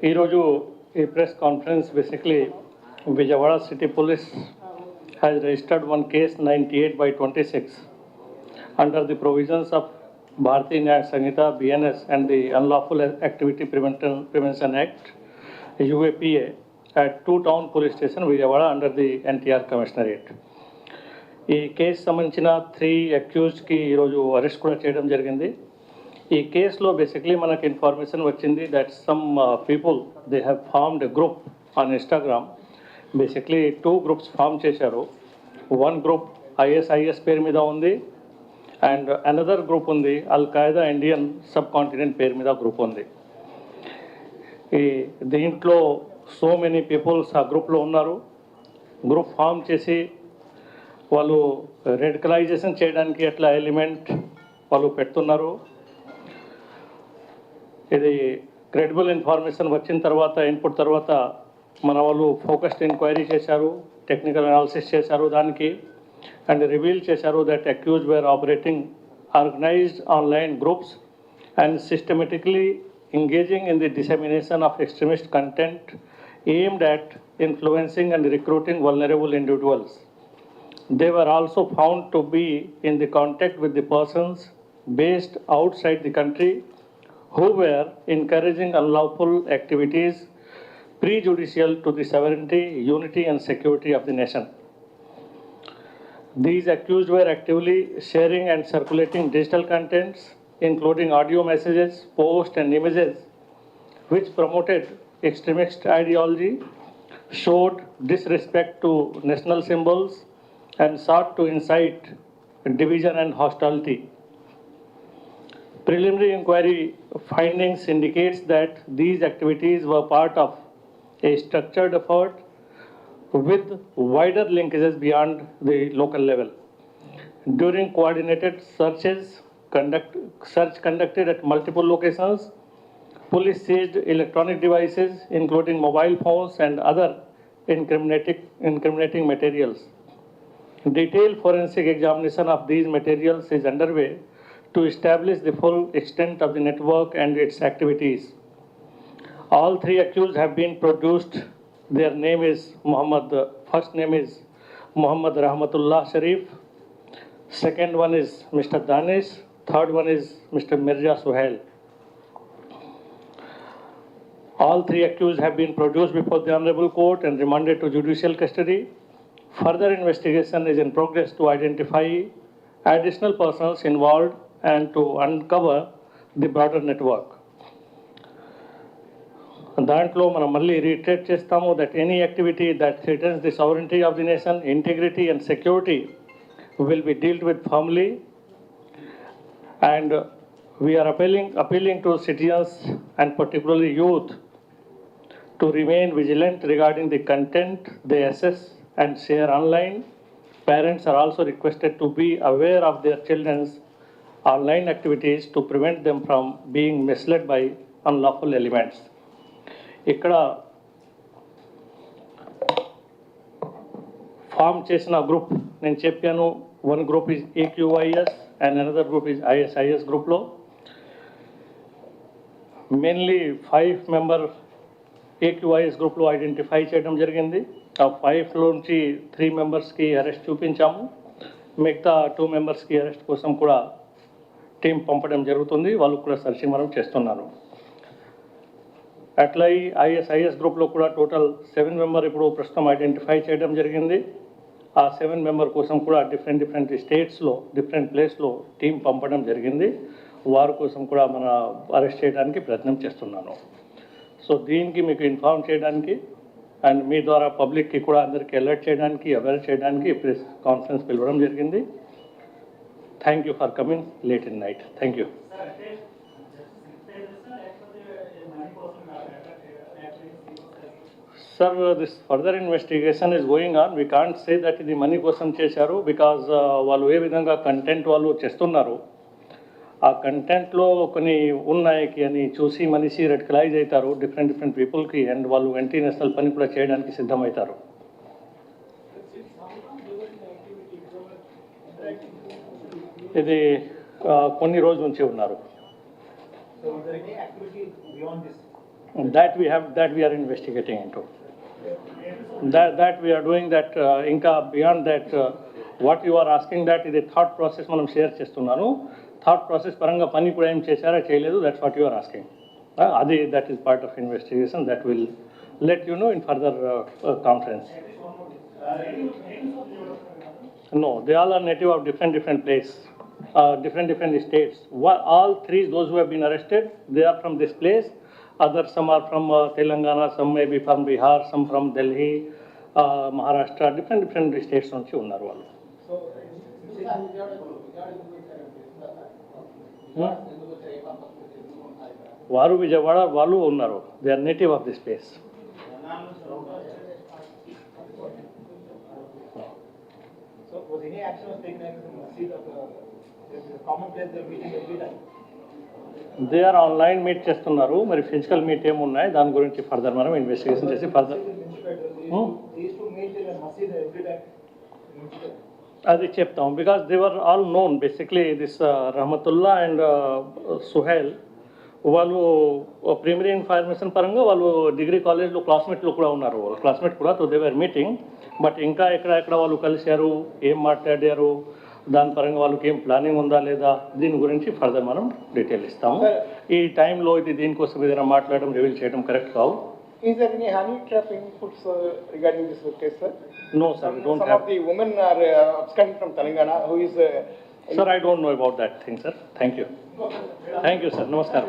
ఈరోజు ఈ press conference basically Vijayawada city police has registered one case 98/26 under the provisions of Bharatiya Nyaya Sanhita BNS and the Unlawful Activity Prevention Act UAPA at 2 Town Police Station Vijayawada under the NTR Commissionerate. ఈ case సంబంధించిన 3 అక్యూజ్డ్కి ఈరోజు arrest కూడా చేయడం జరిగింది. ఈ కేసులో basically మనకు information వచ్చింది that some people they have formed a group on Instagram. Basically 2 groups form చేశారు. వన్ గ్రూప్ ISIS పేరు మీద ఉంది అండ్ అనదర్ గ్రూప్ ఉంది అల్-ఖైదా ఇండియన్ సబ్ కాంటినెంట్ పేరు మీద గ్రూప్ ఉంది. ఈ దీంట్లో సో మెనీ పీపుల్స్ ఆ గ్రూప్లో ఉన్నారు. గ్రూప్ ఫామ్ చేసి వాళ్ళు రెడికలైజేషన్ చేయడానికి ఎట్లా ఎలిమెంట్ వాళ్ళు పెడుతున్నారు. ఇది క్రెడిబుల్ ఇన్ఫర్మేషన్ వచ్చిన తర్వాత ఇన్పుట్ తర్వాత మన వాళ్ళు ఫోకస్డ్ ఎంక్వైరీ చేశారు, టెక్నికల్ అనాలిసిస్ చేశారు దానికి అండ్ రివీల్ చేశారు that accused were operating organised online groups and systematically engaging in the dissemination of extremist content aimed at influencing and recruiting vulnerable individuals. They were also found to be in the contact with the persons based outside the country who were encouraging unlawful activities prejudicial to the sovereignty, unity and security of the nation. These accused were actively sharing and circulating digital contents, including audio messages, posts and images, which promoted extremist ideology, showed disrespect to national symbols, and sought to incite division and hostility. Preliminary inquiry findings indicates that these activities were part of a structured effort with wider linkages beyond the local level. During coordinated search conducted at multiple locations, police seized electronic devices including mobile phones and other incriminating materials. Detailed forensic examination of these materials is underway to establish the full extent of the network and its activities. All 3 accused have been produced. Their name is first name is Muhammad Rahmatullah Sharif, second one is Mr. Danish, third one is Mr. Mirza Suhail. All 3 accused have been produced before the Honorable Court and remanded to judicial custody. Further investigation is in progress to identify additional persons involved and to uncover the broader network. దాంట్లో మనం మళ్ళీ reiterate చేస్తాము that any activity that threatens the sovereignty of the nation, integrity and security will be dealt with firmly and we are appealing to citizens and particularly youth to remain vigilant regarding the content they access and share online. Parents are also requested to be aware of their children's online activities to prevent them from being misled by unlawful elements. ఇక్కడ form చేసిన group నేను చెప్పాను, one group is AQIS and another group is ISIS గ్రూప్లో mainly 5 member AQIS గ్రూప్లో identify చేయడం జరిగింది. ఆ 5లో నుంచి 3 మెంబర్స్కి అరెస్ట్ చూపించాము. మిగతా 2 మెంబర్స్కి అరెస్ట్ కోసం కూడా టీం పంపడం జరుగుతుంది. వాళ్ళు కూడా సర్చింగ్ మనం చేస్తున్నారు. అట్లా ISIS గ్రూప్లో కూడా టోటల్ 7 మెంబర్ ఇప్పుడు ప్రస్తుతం ఐడెంటిఫై చేయడం జరిగింది. ఆ 7 మెంబర్ కోసం కూడా డిఫరెంట్ స్టేట్స్లో డిఫరెంట్ ప్లేస్లో టీం పంపడం జరిగింది. వారి కోసం కూడా మన అరెస్ట్ చేయడానికి ప్రయత్నం చేస్తున్నాను. సో దీనికి మీకు ఇన్ఫార్మ్ చేయడానికి అండ్ మీ ద్వారా పబ్లిక్కి కూడా అందరికీ అలర్ట్ చేయడానికి అవేర్ చేయడానికి ప్రెస్ కాన్ఫరెన్స్ పిలవడం జరిగింది. Thank you for coming late in night. Thank you. Sir, this further investigation is going on. We can't say that ఇది మనీ కోసం చేశారు బికాజ్ వాళ్ళు ఏ విధంగా కంటెంట్ వాళ్ళు చేస్తున్నారు, ఆ కంటెంట్లో కొన్ని ఉన్నాయి అని చూసి మనిషి రెడికలైజ్ అవుతారు డిఫరెంట్ పీపుల్కి అండ్ వాళ్ళు ఇంటర్నేషనల్ పని కూడా చేయడానికి సిద్ధమవుతారు. ఇది కొన్ని రోజుల నుంచి ఉన్నారు. That we are investigating into. That we are doing that. Inka beyond that, what you are asking that is a thought process మనం షేర్ చేస్తున్నాను. థాట్ ప్రాసెస్ పరంగా పని కూడా ఏం చేశారా చేయలేదు, that's what you are asking. అది that is part of investigation that will let you know in further conference. No, they all are native of different place, different states. All three, those who have been arrested, they are from this place. Others, some are from Telangana, some may be from Bihar, some from Delhi, Maharashtra, different states నుంచి ఉన్నారు వాళ్ళు. వారు విజయవాడ వాళ్ళు ఉన్నారు. They are native of this place. Was any action was taken in the seat of the common place they are meeting every time? They are online meet చేస్తున్నారు. మరి physical meet ఏమున్నాయి దాని గురించి ఫర్దర్ మనం ఇన్వెస్టిగేషన్ చేసి further అది చెప్తాం. Because they were all known basically this Rahmatullah and Suhail వాళ్ళు ప్రైమరీ ఇన్ఫర్మేషన్ పరంగా వాళ్ళు డిగ్రీ కాలేజ్లో క్లాస్మేట్లు కూడా ఉన్నారు. వాళ్ళ క్లాస్మేట్ కూడా తో దే వర్ మీటింగ్. బట్ ఇంకా ఎక్కడ వాళ్ళు కలిశారు, ఏం మాట్లాడారు, దాని పరంగా వాళ్ళకి ఏం ప్లానింగ్ ఉందా లేదా దీని గురించి ఫర్దర్ మనం డీటెయిల్ ఇస్తాము. ఈ టైంలో ఇది దీనికోసం ఏదైనా మాట్లాడడం రివీల్ చేయడం కరెక్ట్ కావు. Is there any honey trap inputs regarding this case, sir? No, sir, we don't Some have. of the women are absconding from Telangana who is Sir, I don't know about that thing, sir. Thank you. Thank you, sir. Namaskar.